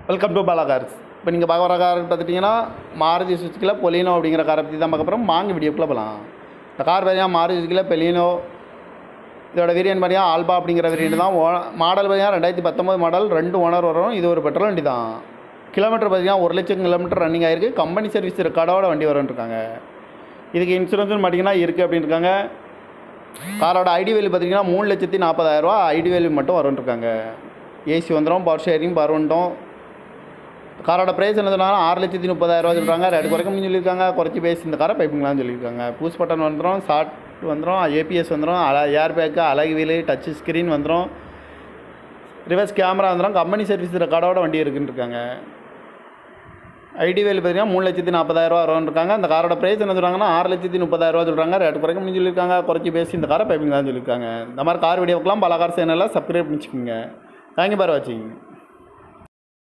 Welcome to Bala cars. இப்போ நீங்கள் பார்க்க வர கார் பார்த்துட்டிங்கன்னா மாருதி சுசுக்கியில் பொலினோ அப்படிங்கிற காரை பற்றி தான் பார்க்க போகிறோம். வாங்க வீடியோக்குள்ளே போகலாம். இந்த கார் பார்த்தீங்கன்னா மாருதி சுசுக்கியில் பொலினோ. இதோட வேரியன்ட் பார்த்தீங்கன்னா ஆல்பா அப்படிங்கிற வேரியன்ட் தான். மாடல் பார்த்தீங்கன்னா 2019 மாடல், 2 ஓனர் வரும். இது ஒரு பெட்ரோல் வண்டி தான். கிலோமீட்டர் பார்த்தீங்கன்னா 1,00,000 கிலோமீட்டர் ரன்னிங் ஆகிருக்கு. கம்பெனி சர்வீஸ் ரெக்கார்டோட வண்டி வரும்ன்ருக்காங்க. இதுக்கு இன்சூரன்ஸும் பார்த்தீங்கன்னா இருக்குது அப்படின்னு இருக்காங்க. காரோட ஐடி வேல்யூ பார்த்தீங்கன்னா 3,40,000 ஐடி வேல்யூ மட்டும் வரும்ன்ருக்காங்க. ஏசி வந்துடும், பவர் ஷேரிங், பவர் வந்துடும். காரோட ப்ரைஸ் என்ன சொன்னாலும் 6,30,000 சொல்கிறாங்க. ரேட்டு குறைக்கணும்னு சொல்லியிருக்காங்க. குறைச்சி பேசி இந்த காரை பைப்பிங்களான்னு சொல்லியிருக்காங்க. பூஸ் பட்டன் வந்துடும், ஷார்ட் வந்துடும், ஏபிஎஸ் வந்துடும், ஏர் பேக்கு, அழகு வீலு, டச் ஸ்க்ரீன் வந்துடும், ரிவர்ஸ் கேமரா வந்துடும். கம்பெனி சர்வீஸ் ரெக்கார்டோட வண்டி இருக்குன்னு இருக்காங்க. ஐடி வேல்யூ பார்த்தீங்கன்னா 3,40,000 வரும்ன்ருக்காங்க. அந்த காரோட ப்ரைஸ் என்ன சொல்கிறாங்கன்னா 6,30,000 சொல்கிறாங்க. ரேட்டு குறைக்கணும்னு சொல்லியிருக்காங்க. குறைச்சி பேசி இந்த காரை பைப்பிங்களான்னு சொல்லியிருக்காங்க. இந்த மாதிரி கார் வீடியோக்கெலாம் பல கார் சேனலில் சப்ஸ்கிரைப் பண்ணிச்சுக்கோங்க. தேங்க்யூ ஃபார் வாட்சிங்.